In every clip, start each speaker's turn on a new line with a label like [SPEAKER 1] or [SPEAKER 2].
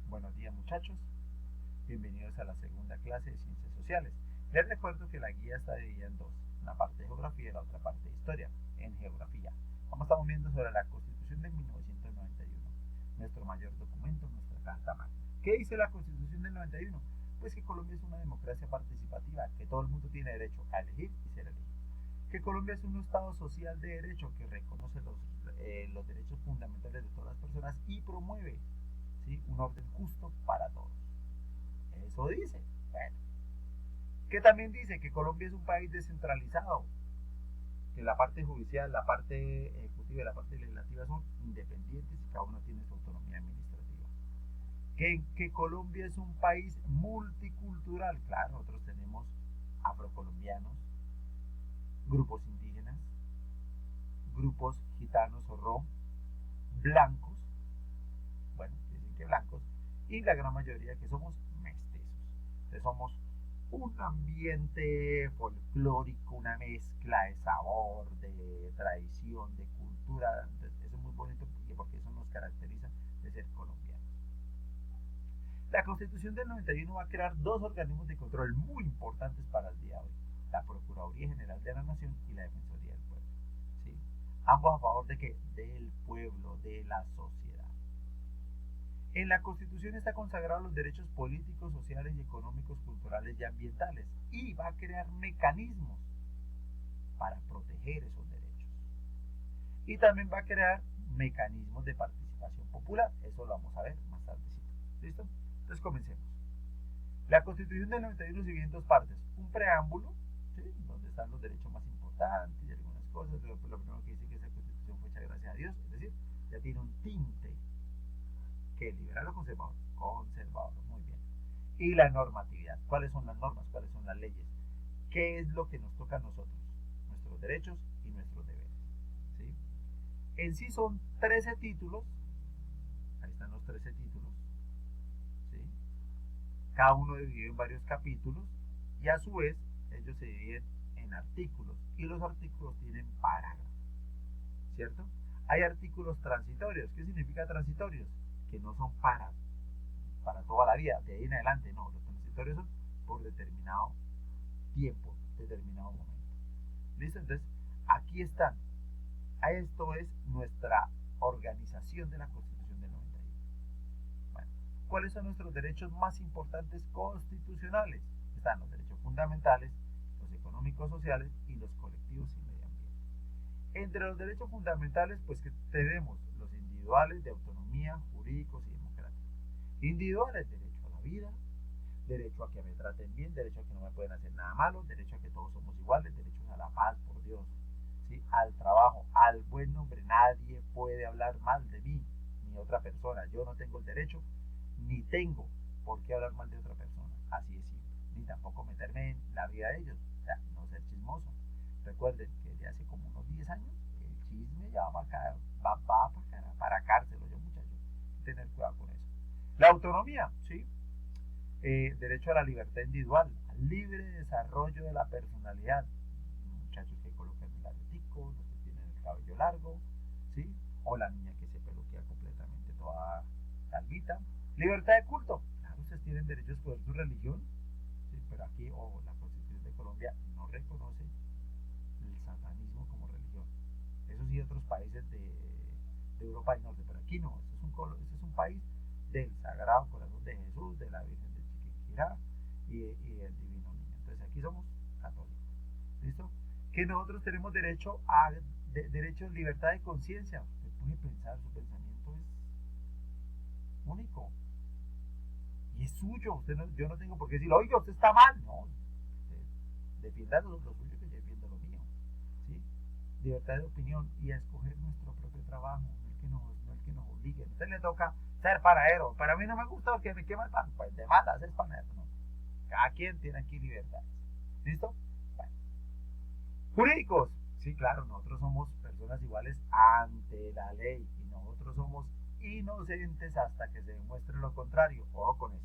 [SPEAKER 1] Buenos días muchachos, bienvenidos a la segunda clase de Ciencias Sociales. Les recuerdo que la guía está dividida en dos, una parte de geografía y la otra parte de historia. En geografía, estamos viendo sobre la Constitución de 1991, nuestro mayor documento, nuestra carta magna. ¿Qué dice la Constitución del 91? Pues que Colombia es una democracia participativa, que todo el mundo tiene derecho a elegir y ser elegido. Que Colombia es un Estado social de derecho que reconoce los derechos fundamentales de todas las personas y promueve, ¿sí?, un orden justo para todos. Eso dice. Bueno, que también dice que Colombia es un país descentralizado, que la parte judicial, la parte ejecutiva y la parte legislativa son independientes y cada uno tiene su autonomía administrativa. Que Colombia es un país multicultural. Claro, nosotros tenemos afrocolombianos, grupos indígenas, grupos gitanos o rom, blancos, bueno, dicen que blancos, y la gran mayoría que somos mestizos. Entonces somos un ambiente folclórico, una mezcla de sabor, de tradición, de cultura. Entonces, eso es muy bonito porque eso nos caracteriza de ser colombianos. La Constitución del 91 va a crear dos organismos de control muy importantes para el día de hoy: la Procuraduría General de la Nación y la Defensoría del Pueblo. ¿Sí? Ambos a favor de qué? Del pueblo, de la sociedad. En la Constitución está consagrados los derechos políticos, sociales y económicos, culturales y ambientales, y va a crear mecanismos para proteger esos derechos. Y también va a crear mecanismos de participación popular. Eso lo vamos a ver más tardecito. ¿Listo? Entonces comencemos. La Constitución del 91 se divide en dos partes: un preámbulo, ¿sí?, donde están los derechos más importantes y algunas cosas. Lo primero que dice que esa Constitución fue hecha gracias a Dios, es decir, ya tiene un tinte que liberal o conservador. Conservador, muy bien. Y la normatividad. ¿Cuáles son las normas? ¿Cuáles son las leyes? ¿Qué es lo que nos toca a nosotros? Nuestros derechos y nuestros deberes. ¿Sí? En sí son 13 títulos. Ahí están los 13 títulos. ¿Sí? Cada uno dividido en varios capítulos. Y a su vez, ellos se dividen en artículos. Y los artículos tienen parágrafos. ¿Cierto? Hay artículos transitorios. ¿Qué significa transitorios? Que no son para toda la vida, de ahí en adelante. No, los transitorios son por determinado tiempo, determinado momento. ¿Listo? Entonces, aquí están. Esto es nuestra organización de la Constitución del 91. Bueno, ¿cuáles son nuestros derechos más importantes constitucionales? Están los derechos fundamentales, los económicos, sociales y los colectivos y medio ambiente. Entre los derechos fundamentales, pues que tenemos los individuales de autonomía, jurídicos y democráticos. Individuales: derecho a la vida, derecho a que me traten bien, derecho a que no me pueden hacer nada malo, derecho a que todos somos iguales, derechos a la paz, por Dios, ¿sí?, al trabajo, al buen nombre. Nadie puede hablar mal de mí ni otra persona. Yo no tengo el derecho ni tengo por qué hablar mal de otra persona, así es simple. Ni tampoco meterme en la vida de ellos, o sea, no ser chismoso. Recuerden que desde hace como unos 10 años el chisme ya va para cárcel, yo muchachos, tener cuidado con eso. La autonomía, ¿sí? Derecho a la libertad individual, al libre desarrollo de la personalidad. Muchachos que colocan el aretico, los que tienen el cabello largo, ¿sí? O la niña que se peluquea completamente toda calvita. Libertad de culto. Claro, ustedes tienen derecho a escoger su religión, ¿sí? Pero aquí, la Constitución de Colombia no reconoce el satanismo como religión. Eso sí, otros países de Europa del Norte, pero aquí no. Este es un país del Sagrado Corazón de Jesús, de la Virgen de Chiquinquirá y del Divino Niño. Entonces aquí somos católicos. ¿Listo? Que nosotros tenemos derecho a libertad de conciencia. Usted puede pensar, su pensamiento es único y es suyo. Yo no tengo por qué decirle: oiga, usted está mal. No, usted defienda lo suyo, que yo defiendo lo mío. ¿Sí? Libertad de opinión y a escoger nuestro propio trabajo, no el que nos obligue. A usted le toca ser panadero. Para mí no me gusta porque me quema el pan. Pues de malas es panadero. No. Cada quien tiene aquí libertad. ¿Listo? Bueno. Jurídicos. Sí, claro, nosotros somos personas iguales ante la ley y nosotros somos inocentes hasta que se demuestre lo contrario. Ojo con eso.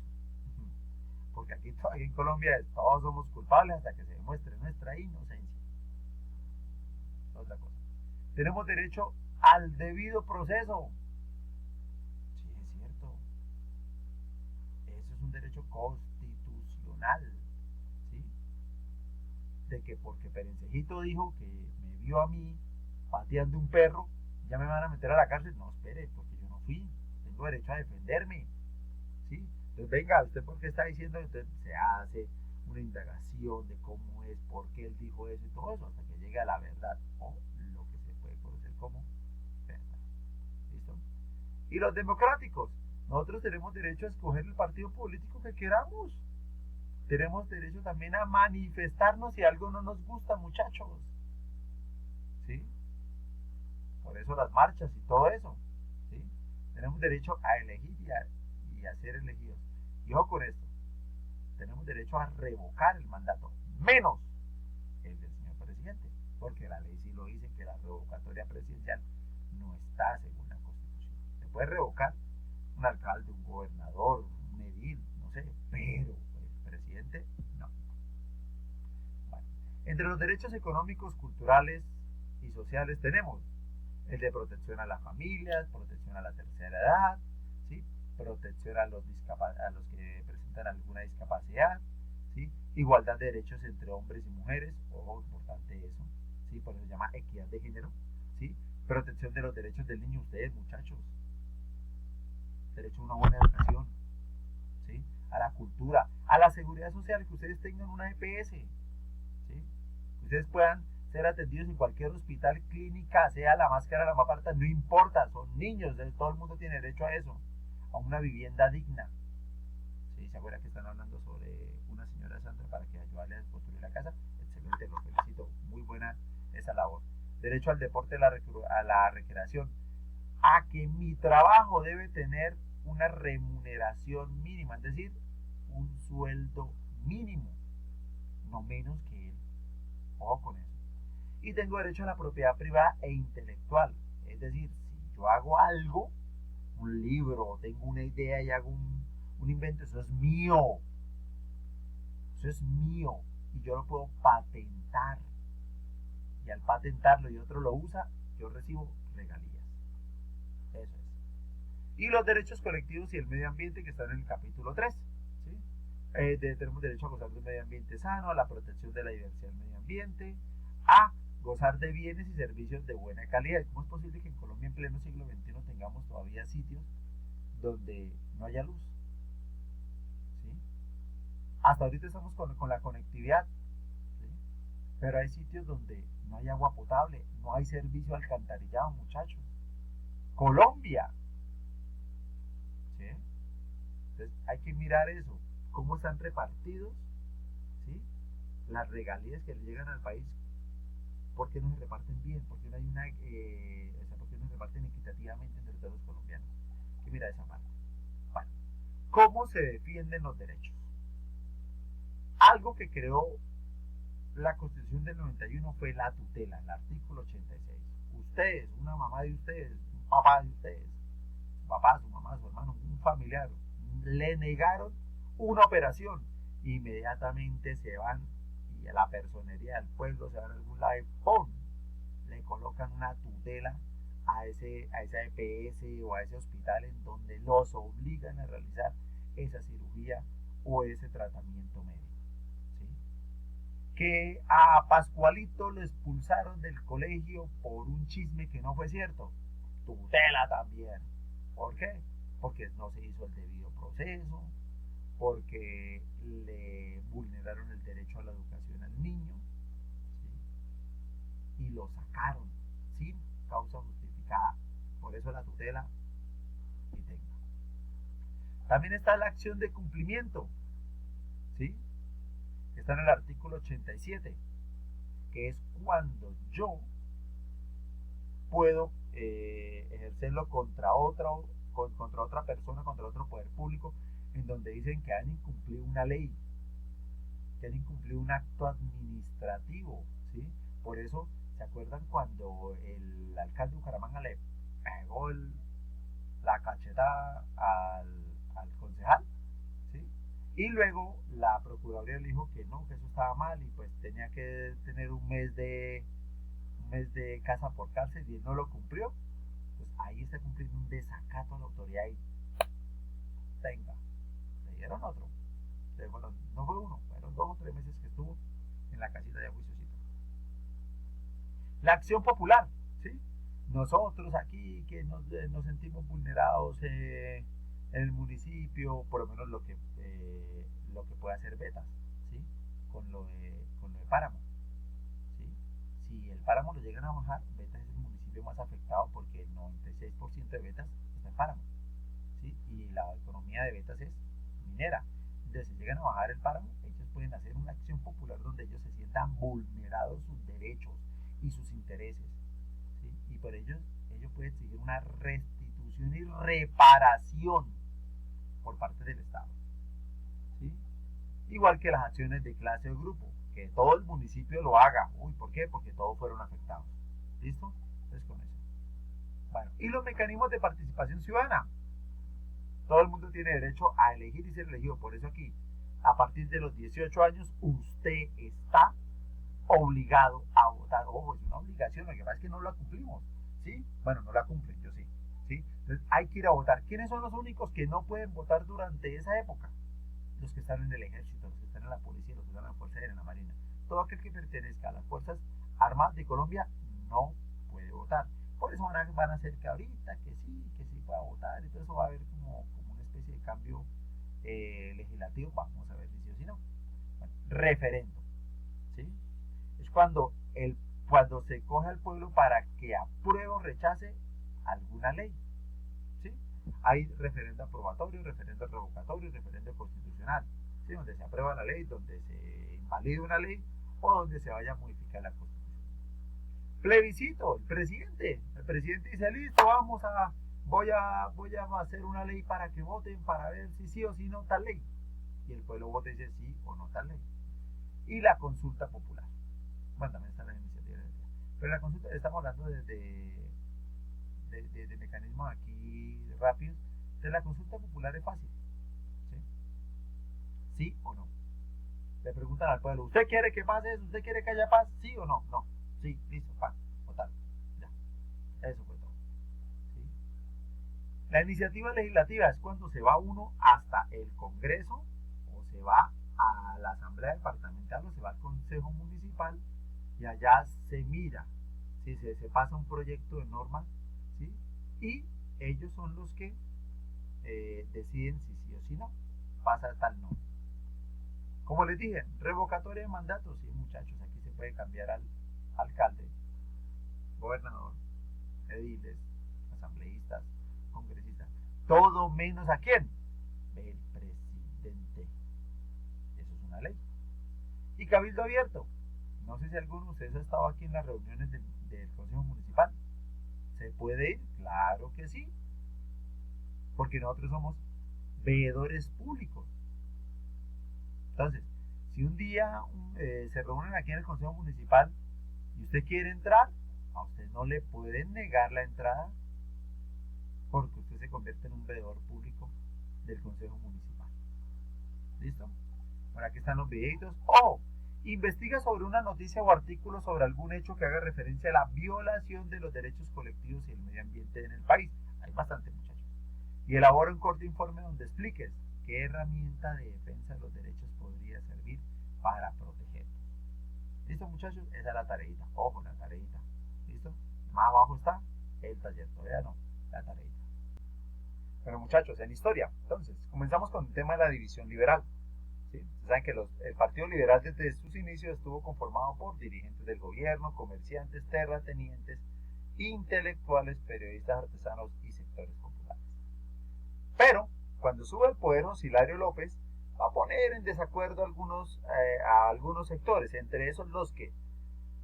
[SPEAKER 1] Porque aquí todavía en Colombia todos somos culpables hasta que se demuestre nuestra inocencia. Otra cosa. Tenemos derecho al debido proceso. Sí, es cierto. Eso es un derecho constitucional. ¿Sí? De que porque Perencejito dijo que me vio a mí pateando un perro, ya me van a meter a la cárcel. No, espere, porque yo no fui. Tengo derecho a defenderme. ¿Sí? Entonces, venga, ¿usted por qué está diciendo? Entonces se hace una indagación de cómo es, por qué él dijo eso y todo eso, hasta que llegue a la verdad, o lo que se puede conocer como verdad. ¿Listo? Y los democráticos, nosotros tenemos derecho a escoger el partido político que queramos. Tenemos derecho también a manifestarnos si algo no nos gusta, muchachos. ¿Sí? Por eso las marchas y todo eso. ¿Sí? Tenemos derecho a elegir y a ser elegidos. Y ojo con esto, tenemos derecho a revocar el mandato, menos el del señor presidente, porque la ley sí lo dice que la revocatoria presidencial no está según la Constitución. Se puede revocar un alcalde, un gobernador, un edil, no sé, pero el presidente no. Bueno, entre los derechos económicos, culturales y sociales tenemos el de protección a las familias, protección a la tercera edad, ¿sí? Protección a los que presentan alguna discapacidad, ¿sí? Igualdad de derechos entre hombres y mujeres, ojo, importante eso, ¿sí? Por eso se llama equidad de género, ¿sí? Protección de los derechos del niño, ustedes muchachos, derecho a una buena educación, ¿sí? A la cultura, a la seguridad social, que ustedes tengan una EPS, ¿sí? Que ustedes puedan ser atendidos en cualquier hospital, clínica, sea la más cara, la más barata, no importa, son niños, todo el mundo tiene derecho a eso, a una vivienda digna. ¿Sí? ¿Se acuerdan que están hablando sobre una señora Sandra para que ayudarle a construir la casa? Excelente, lo felicito, muy buena esa labor. Derecho al deporte, a la recreación, a que mi trabajo debe tener una remuneración mínima, es decir, un sueldo mínimo, no menos que él. Ojo con eso. Y tengo derecho a la propiedad privada e intelectual. Es decir, si yo hago algo, un libro, tengo una idea y hago un invento, eso es mío. Eso es mío. Y yo lo puedo patentar. Y al patentarlo y otro lo usa, yo recibo regalías. Eso es. Y los derechos colectivos y el medio ambiente que están en el capítulo 3. ¿Sí? Tenemos derecho a gozar de un medio ambiente sano, a la protección de la diversidad del medio ambiente, a gozar de bienes y servicios de buena calidad. ¿Cómo es posible que en Colombia en pleno siglo XXI tengamos todavía sitios donde no haya luz? ¿Sí? Hasta ahorita estamos con la conectividad, ¿sí? Pero hay sitios donde no hay agua potable, no hay servicio alcantarillado, muchachos. Colombia, ¿sí? Entonces hay que mirar eso, cómo están repartidos, ¿sí? Las regalías que le llegan al país, ¿por qué no se reparten bien? ¿Por qué no hay por qué no se reparten equitativamente entre todos los colombianos? Hay que mirar esa parte. Bueno, ¿cómo se defienden los derechos? Algo que creó la Constitución del 91 fue la tutela, el artículo 86. Ustedes, una mamá de ustedes, un papá de ustedes, su papá, su mamá, su hermano, un familiar, le negaron una operación, inmediatamente se van y a la personería del pueblo se van a algún lado y ¡pum! Le colocan una tutela a esa EPS o a ese hospital en donde los obligan a realizar esa cirugía o ese tratamiento médico. ¿Sí? Que a Pascualito lo expulsaron del colegio por un chisme que no fue cierto. Tutela también. ¿Por qué? Porque no se hizo el debido proceso, porque le vulneraron el derecho a la educación al niño, ¿sí? Y lo sacaron sin causa justificada. Por eso la tutela y tenga. También está la acción de cumplimiento, ¿sí? Está en el artículo 87, que es cuando yo puedo ejercerlo contra otra persona, contra otro poder público, en donde dicen que han incumplido una ley, que han incumplido un acto administrativo, ¿sí? Por eso, ¿se acuerdan cuando el alcalde de Bucaramanga le pegó la cachetada al concejal? ¿Sí? Y luego la Procuraduría le dijo que no, que eso estaba mal y pues tenía que tener un mes de casa por cárcel y él no lo cumplió. La acción popular, ¿sí? Nosotros aquí que nos sentimos vulnerados en el municipio, por lo menos lo que puede hacer Betas, ¿sí? Con lo de Páramo, ¿sí? Si el Páramo lo llegan a bajar, Betas es el municipio más afectado porque el 96% de Betas está en Páramo, ¿sí? Y la economía de Betas es minera. Entonces, si llegan a bajar el páramo, ellos pueden hacer una acción popular donde ellos se sientan vulnerados sus derechos y sus intereses, ¿sí? Y por ellos pueden exigir una restitución y reparación por parte del Estado, ¿sí? Igual que las acciones de clase o grupo, que todo el municipio lo haga. Uy, ¿por qué? Porque todos fueron afectados. ¿Listo? Entonces con eso. Bueno, y los mecanismos de participación ciudadana. Todo el mundo tiene derecho a elegir y ser elegido. Por eso aquí, a partir de los 18 años, usted está obligado a votar. Ojo, es una obligación, lo que pasa es que no la cumplimos. ¿Sí? Bueno, no la cumplen, yo sí. ¿Sí? Entonces hay que ir a votar. ¿Quiénes son los únicos que no pueden votar durante esa época? Los que están en el ejército, los que están en la policía, los que están en la Fuerza Aérea, en la Marina. Todo aquel que pertenezca a las Fuerzas Armadas de Colombia no puede votar. Por eso van a hacer que ahorita, que sí pueda votar, y todo eso va a haber como una especie de cambio legislativo. Vamos a ver si sí o si no. Bueno, referendo, ¿sí? Es cuando se coge al pueblo para que apruebe o rechace alguna ley, ¿sí? Hay referendo aprobatorio, referendo revocatorio, referendo constitucional, ¿sí? Donde se aprueba la ley, donde se invalida una ley o donde se vaya a modificar la constitución. Plebiscito, el presidente dice, listo, voy a hacer una ley para que voten para ver si sí o si no tal ley. Y el pueblo vota y dice sí o no tal ley. Y la consulta popular. Bueno, también está la iniciativa de ley. Pero la consulta, estamos hablando de mecanismos aquí rápidos. Entonces la consulta popular es fácil. ¿Sí? ¿Sí o no? Le preguntan al pueblo, ¿usted quiere que pase eso? ¿Usted quiere que haya paz? ¿Sí o no? No. Sí, listo, paz, votar. Ya. Eso fue todo. ¿Sí? La iniciativa legislativa es cuando se va uno hasta el Congreso o se va a la Asamblea Departamental o se va al Consejo Municipal y allá se mira si se pasa un proyecto de norma, ¿sí? Y ellos son los que deciden si sí o si no pasa tal norma. Como les dije, revocatoria de mandatos, sí muchachos, aquí se puede cambiar al alcalde, gobernador, ediles, asambleístas, congresistas, todo menos ¿a quién? El presidente. Eso es una ley. Y cabildo abierto. No sé si alguno de ustedes ha estado aquí en las reuniones del Consejo Municipal. ¿Se puede ir? Claro que sí. Porque nosotros somos veedores públicos. Entonces, si un día se reúnen aquí en el Consejo Municipal y usted quiere entrar, a usted no le pueden negar la entrada porque usted se convierte en un veedor público del Consejo Municipal. ¿Listo? Bueno, aquí están los videitos. ¡Oh! Investiga sobre una noticia o artículo sobre algún hecho que haga referencia a la violación de los derechos colectivos y el medio ambiente en el país. Hay bastante, muchachos. Y elabora un corto informe donde expliques qué herramienta de defensa de los derechos podría servir para protegerlos. ¿Listo, muchachos? Esa es la tareita. Ojo, la tareita. ¿Listo? Más abajo está el taller. Todavía no, la tareita. Bueno, muchachos, en historia. Entonces, comenzamos con el tema de la división liberal. ¿Sí? Ustedes saben que el Partido Liberal desde sus inicios estuvo conformado por dirigentes del gobierno, comerciantes, terratenientes, intelectuales, periodistas, artesanos y sectores populares. Pero, cuando sube al poder José Hilario López, va a poner en desacuerdo a algunos sectores, entre esos los que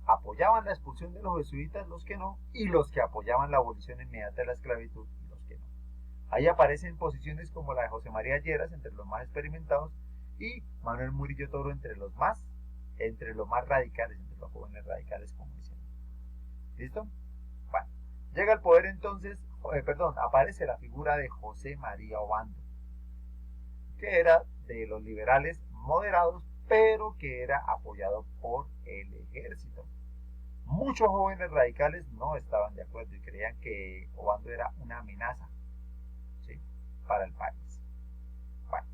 [SPEAKER 1] apoyaban la expulsión de los jesuitas, los que no, y los que apoyaban la abolición inmediata de la esclavitud, y los que no. Ahí aparecen posiciones como la de José María Lleras, entre los más experimentados, y Manuel Murillo Toro entre los más radicales, entre los jóvenes radicales, como dicen. ¿Listo? Bueno, llega al poder entonces, aparece la figura de José María Obando, que era de los liberales moderados, pero que era apoyado por el ejército. Muchos jóvenes radicales no estaban de acuerdo y creían que Obando era una amenaza, ¿sí?, para el país. Bueno,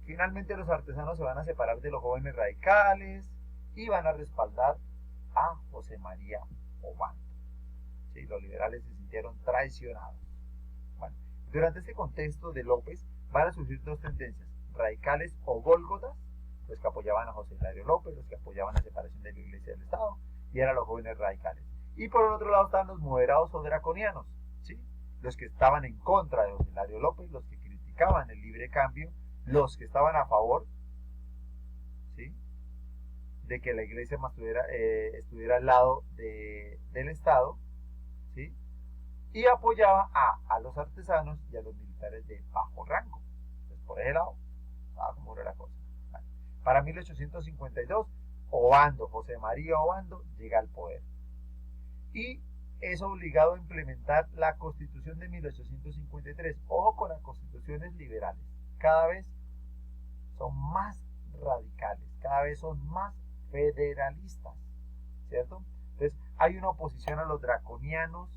[SPEAKER 1] finalmente los artesanos se van a separar de los jóvenes radicales y van a respaldar a José María Obando. ¿Sí? Los liberales se sintieron traicionados. Bueno, durante este contexto de López van a surgir dos tendencias: radicales o gólgotas, los que apoyaban a José Hilario López, los que apoyaban la separación de la Iglesia y del Estado, y eran los jóvenes radicales. Y por el otro lado estaban los moderados o draconianos, ¿sí? Los que estaban en contra de José Hilario López, los que criticaban el libre cambio, los que estaban a favor, ¿sí?, de que la Iglesia estuviera al lado del Estado, ¿sí?, y apoyaba a los artesanos y a los militares de bajo rango. Entonces, por ese lado, estaba como era la cosa. Vale. Para 1852, Obando, José María Obando, llega al poder y es obligado a implementar la Constitución de 1853. Ojo con las constituciones liberales, cada vez son más radicales, cada vez son más federalistas, ¿cierto? Entonces hay una oposición a los draconianos.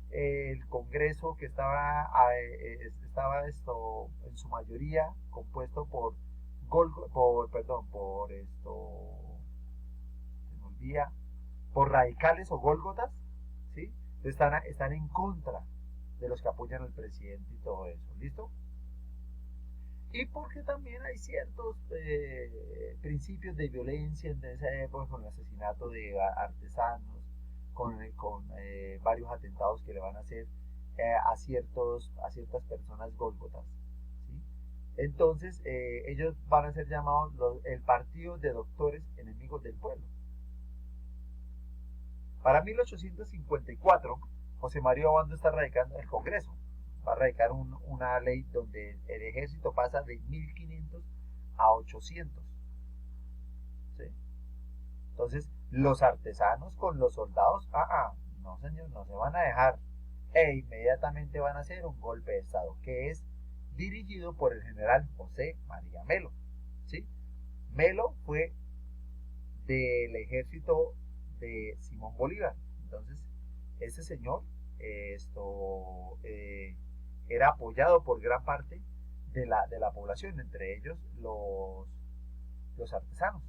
[SPEAKER 1] El Congreso, que estaba en su mayoría compuesto por radicales o gólgotas, ¿sí? Están en contra de los que apoyan al presidente y todo eso, ¿listo? Y porque también hay ciertos principios de violencia en esa época, con el asesinato de artesanos, con varios atentados que le van a hacer a ciertas personas gólgotas, ¿sí? Entonces ellos van a ser llamados el Partido de Doctores Enemigos del Pueblo. Para 1854, José María Obando está radicando en el Congreso. Va a radicar una ley donde el ejército pasa de 1500 a 800. ¿Sí? Entonces, los artesanos con los soldados, no señor, no se van a dejar. E inmediatamente van a hacer un golpe de Estado, que es dirigido por el general José María Melo. ¿Sí? Melo fue del ejército de Simón Bolívar. Entonces, ese señor era apoyado por gran parte de la población, entre ellos los artesanos.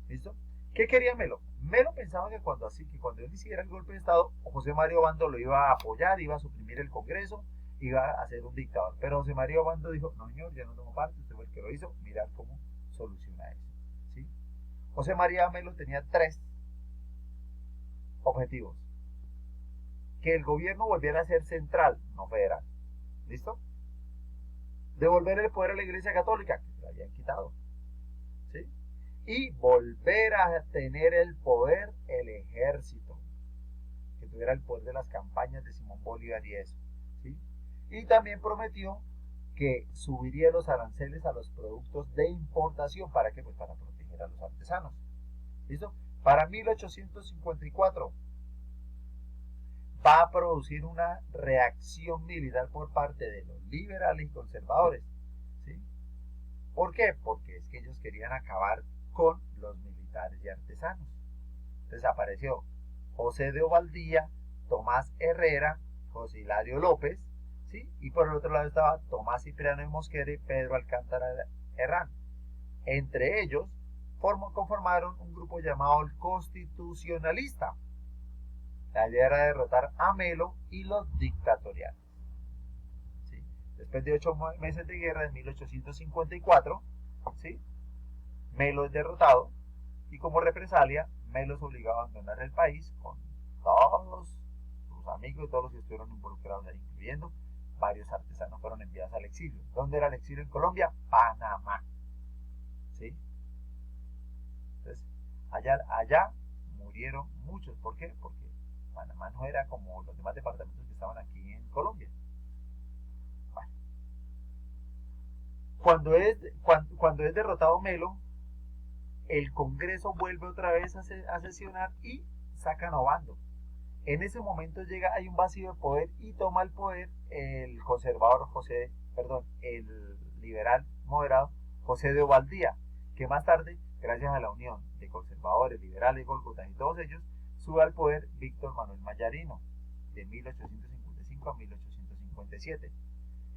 [SPEAKER 1] ¿Listo? ¿Qué quería Melo? Melo pensaba que cuando él hiciera el golpe de Estado, José María Obando lo iba a apoyar, iba a suprimir el Congreso, iba a ser un dictador. Pero José María Obando dijo: no señor, yo no tomo parte, usted fue el que lo hizo, mirad cómo soluciona eso. ¿Sí? José María Melo tenía 3 objetivos: que el gobierno volviera a ser central, no federal. ¿Listo? Devolver el poder a la Iglesia Católica, que se lo habían quitado. ¿Sí? Y volver a tener el poder el ejército, que tuviera el poder de las campañas de Simón Bolívar y eso. ¿Sí? Y también prometió que subiría los aranceles a los productos de importación. ¿Para qué? Pues para proteger a los artesanos. ¿Listo? Para 1854 va a producir una reacción militar por parte de los liberales y conservadores. ¿Sí? ¿Por qué? Porque es que ellos querían acabar con los militares y artesanos. Entonces apareció José de Ovaldía, Tomás Herrera, José Hilario López, ¿sí? Y por el otro lado estaba Tomás Cipriano de Mosquera y Pedro Alcántara Herrán. Entre ellos conformaron un grupo llamado el Constitucionalista. La idea era derrotar a Melo y los dictatoriales. ¿Sí? Después de 8 meses de guerra, en 1854, ¿sí?, Melo es derrotado y como represalia, Melo es obligado a abandonar el país con todos sus amigos y todos los que estuvieron involucrados ahí, incluyendo varios artesanos fueron enviados al exilio. ¿Dónde era el exilio en Colombia? Panamá. ¿Sí? Entonces, allá murieron muchos. ¿Por qué? Porque Panamá no era como los demás departamentos que estaban aquí en Colombia. Bueno. Cuando es derrotado Melo, el Congreso vuelve otra vez a sesionar y sacan a Obando. En ese momento hay un vacío de poder y toma el poder el el liberal moderado José de Ovaldía, que más tarde, gracias a la unión de conservadores, liberales, gólgotas y todos ellos, sube al poder Víctor Manuel Mayarino, de 1855 a 1857.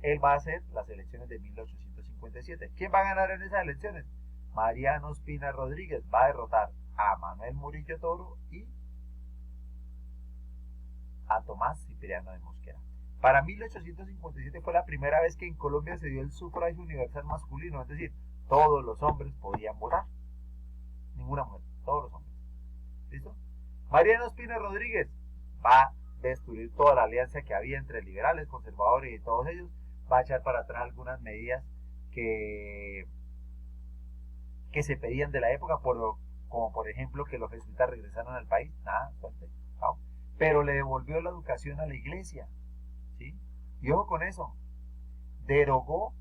[SPEAKER 1] Él va a hacer las elecciones de 1857. ¿Quién va a ganar en esas elecciones? Mariano Ospina Rodríguez va a derrotar a Manuel Murillo Toro y a Tomás Cipriano de Mosquera. Para 1857 fue la primera vez que en Colombia se dio el sufragio universal masculino, es decir, todos los hombres podían votar. Ninguna mujer, todos los hombres. ¿Listo? Mariano Ospina Rodríguez va a destruir toda la alianza que había entre liberales, conservadores y todos ellos. Va a echar para atrás algunas medidas que se pedían de la época, como por ejemplo que los jesuitas regresaran al país. Nada, suerte, no. Pero le devolvió la educación a la iglesia, ¿sí? Y ojo con eso, derogó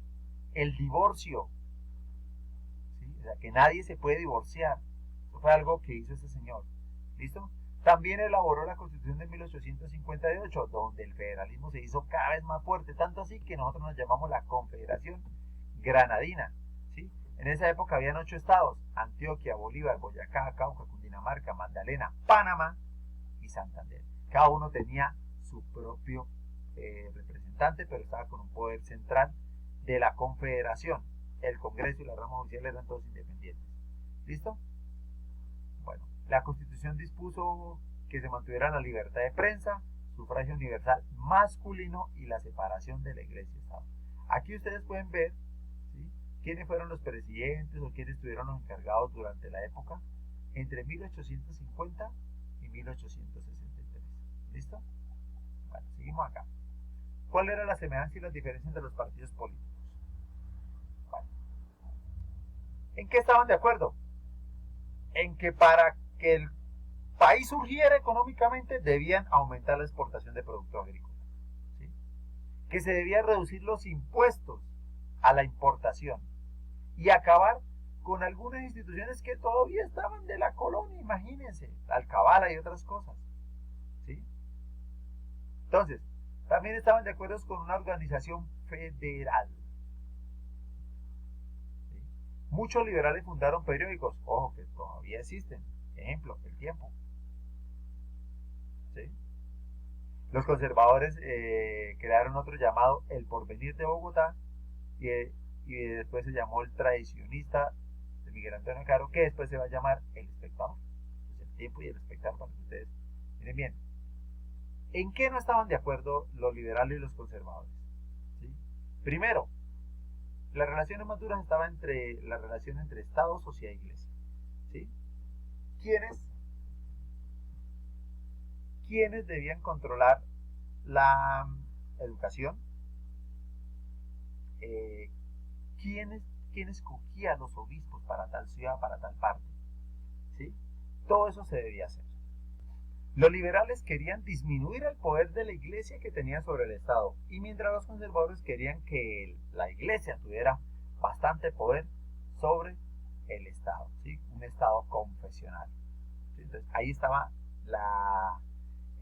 [SPEAKER 1] el divorcio, ¿sí? O sea, que nadie se puede divorciar. Eso fue algo que hizo ese señor. ¿Listo? También elaboró la Constitución de 1858, donde el federalismo se hizo cada vez más fuerte, tanto así que nosotros nos llamamos la Confederación Granadina, ¿sí? En esa época habían 8 estados: Antioquia, Bolívar, Boyacá, Cauca, Cundinamarca, Magdalena, Panamá y Santander. Cada uno tenía su propio representante, pero estaba con un poder central de la Confederación. El Congreso y la rama judicial eran todos independientes. ¿Listo? Bueno, la Constitución dispuso que se mantuviera la libertad de prensa, sufragio universal masculino y la separación de la Iglesia y Estado. Aquí ustedes pueden ver, ¿sí?, quiénes fueron los presidentes o quiénes estuvieron los encargados durante la época entre 1850 y 1863. ¿Listo? Bueno, seguimos acá. ¿Cuál era la semejanza y las diferencias de los partidos políticos? Bueno, ¿en qué estaban de acuerdo? En que para que el país surgiera económicamente debían aumentar la exportación de productos agrícolas, ¿sí?, que se debían reducir los impuestos a la importación y acabar con algunas instituciones que todavía estaban de la colonia, imagínense, la alcabala y otras cosas, ¿sí? Entonces, también estaban de acuerdo con una organización federal, ¿sí? Muchos liberales fundaron periódicos, ojo, que todavía existen, ejemplo, El Tiempo, ¿sí? Los conservadores crearon otro llamado El Porvenir de Bogotá y después se llamó El Tradicionista de Miguel Antonio Caro, que después se va a llamar El Espectador. Pues El Tiempo y El Espectador, para que ustedes miren bien. ¿En qué no estaban de acuerdo los liberales y los conservadores? ¿Sí? Primero, la relación más dura estaba entre la relación entre Estado, sociedad e iglesia, ¿sí? ¿Quiénes debían controlar la educación? ¿Quién escogía a los obispos para tal ciudad, para tal parte? ¿Sí? Todo eso se debía hacer. Los liberales querían disminuir el poder de la iglesia que tenía sobre el Estado, y mientras los conservadores querían que la iglesia tuviera bastante poder sobre el Estado, ¿sí? Un Estado confesional. ¿Sí? Entonces ahí estaba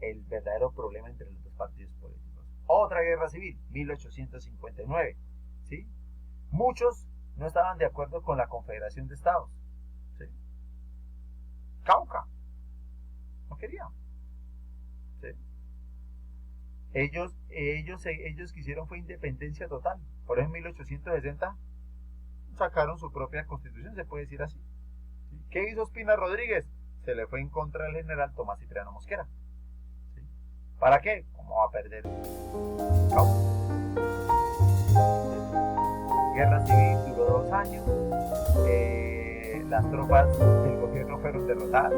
[SPEAKER 1] el verdadero problema entre los dos partidos políticos. Otra guerra civil, 1859, ¿sí? Muchos no estaban de acuerdo con la Confederación de Estados, ¿sí? Cauca no quería, ¿sí? Ellos quisieron fue independencia total. Por eso en 1860 sacaron su propia constitución, se puede decir así, ¿sí? ¿Qué hizo Ospina Rodríguez? Se le fue en contra del general Tomás Cipriano Mosquera, ¿sí? ¿Para qué? ¿Cómo va a perder? Guerra civil duró 2 años, las tropas del gobierno fueron derrotadas,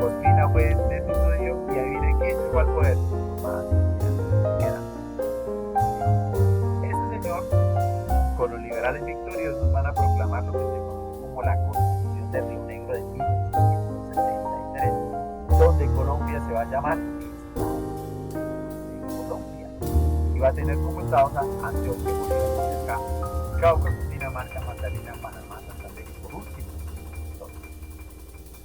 [SPEAKER 1] Ospina fue destituido y adivinen quién llegó al poder. Ese señor, con los liberales victoriosos, van a proclamar lo que se conoce como la Constitución de Río Negro de 1873, donde Colombia se va a llamar Estado de Colombia y va a tener como estados a Antioquia, Bolívar, Cauca, Cundinamarca, Magdalena, Panamá, Santander y por último.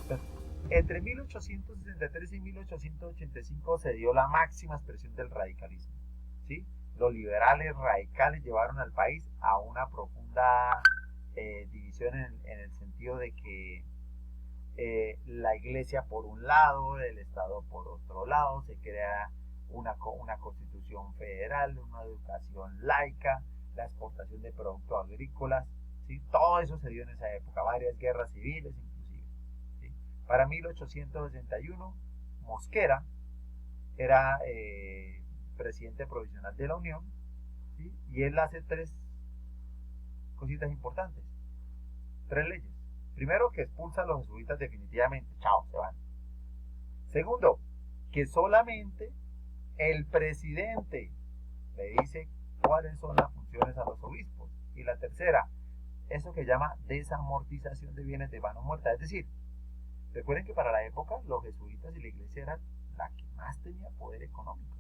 [SPEAKER 1] Entonces, entre 1863 y 1885 se dio la máxima expresión del radicalismo, ¿sí? Los liberales radicales llevaron al país a una profunda división en el sentido de que la iglesia por un lado, el Estado por otro lado, se crea una constitución federal, una educación laica, la exportación de productos agrícolas, ¿sí? Todo eso se dio en esa época, varias guerras civiles inclusive, ¿sí? Para 1861, Mosquera era presidente provisional de la Unión, ¿sí? Y él hace tres cositas importantes, tres leyes. Primero, que expulsa a los jesuitas definitivamente, chao, se van. Segundo, que solamente el presidente le dice cuáles son las funciones a los obispos. Y la tercera, eso que llama desamortización de bienes de mano muerta. Es decir, recuerden que para la época los jesuitas y la iglesia eran la que más tenía poder económico,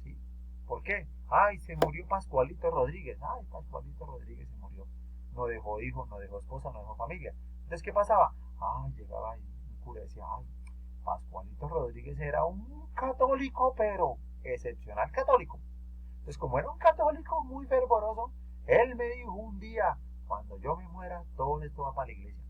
[SPEAKER 1] ¿sí? ¿Por qué? Ay, se murió Pascualito Rodríguez. Ay, Pascualito Rodríguez se murió. No dejó hijos, no dejó esposa, no dejó familia. Entonces, ¿qué pasaba? Ay, llegaba ahí un cura y decía, ay, Pascualito Rodríguez era un católico, pero excepcional católico. Entonces, como era un católico muy fervoroso, él me dijo un día, cuando yo me muera, todo esto va para la iglesia.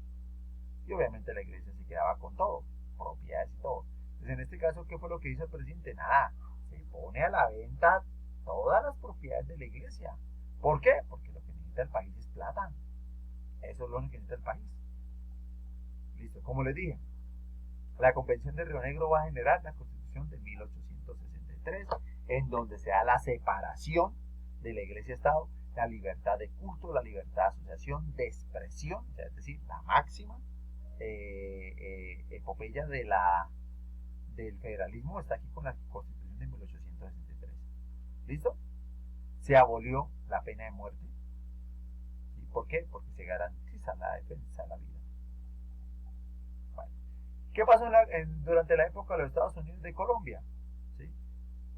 [SPEAKER 1] Y obviamente la iglesia se quedaba con todo, propiedades y todo. Entonces, en este caso, ¿qué fue lo que hizo el presidente? Nada, se pone a la venta todas las propiedades de la iglesia. ¿Por qué? Porque lo que necesita el país es plata. Eso es lo que necesita el país. Listo, como les dije, la Convención de Río Negro va a generar la Constitución de 1863, en donde se da la separación de la Iglesia-Estado, la libertad de culto, la libertad de asociación, de expresión, o sea, es decir, la máxima epopeya del federalismo está aquí con la Constitución de 1863. ¿Listo? Se abolió la pena de muerte. ¿Y por qué? Porque se garantiza la defensa de la vida. Bueno. ¿Qué pasó durante la época de los Estados Unidos de Colombia? ¿Sí?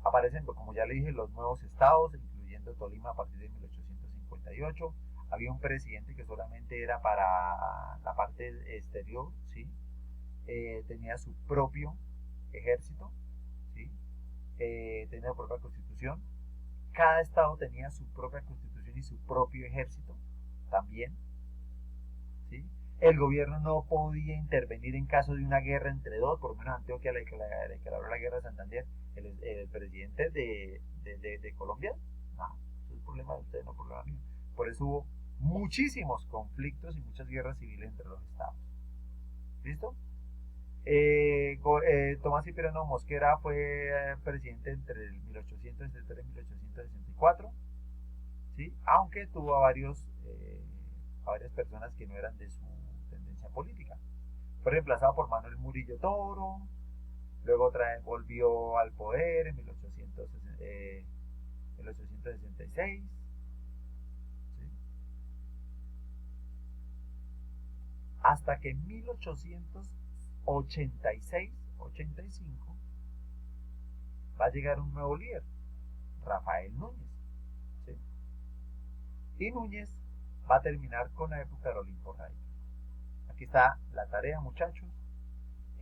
[SPEAKER 1] Aparecen, como ya le dije, los nuevos estados, incluyendo Tolima a partir de 1858. Había un presidente que solamente era para la parte exterior, ¿sí? Tenía su propio ejército, ¿sí? Tenía su propia constitución. Cada estado tenía su propia constitución y su propio ejército también, ¿sí? El gobierno no podía intervenir en caso de una guerra entre dos, por lo menos Antioquia le declaró la guerra a Santander. El presidente de Colombia, no, eso es problema de ustedes, no problema mío. Por eso hubo muchísimos conflictos y muchas guerras civiles entre los estados. ¿Listo? Tomás Cipriano Mosquera fue presidente entre el 1863 y 1864, ¿sí? Aunque tuvo a varias personas que no eran de su tendencia política. Fue reemplazado por Manuel Murillo Toro, luego volvió al poder en 1866, ¿sí? Hasta que en 1886-85 va a llegar un nuevo líder, Rafael Núñez, ¿sí? Y Núñez va a terminar con la época del Olimpo Radical. Aquí está la tarea, muchachos.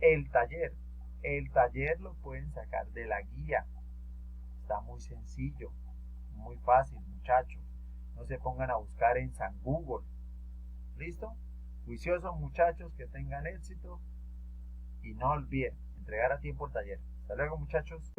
[SPEAKER 1] El taller lo pueden sacar de la guía. Está muy sencillo, muy fácil, muchachos. No se pongan a buscar en San Google. ¿Listo? Juiciosos, muchachos, que tengan éxito. Y no olviden entregar a tiempo el taller. Hasta luego, muchachos.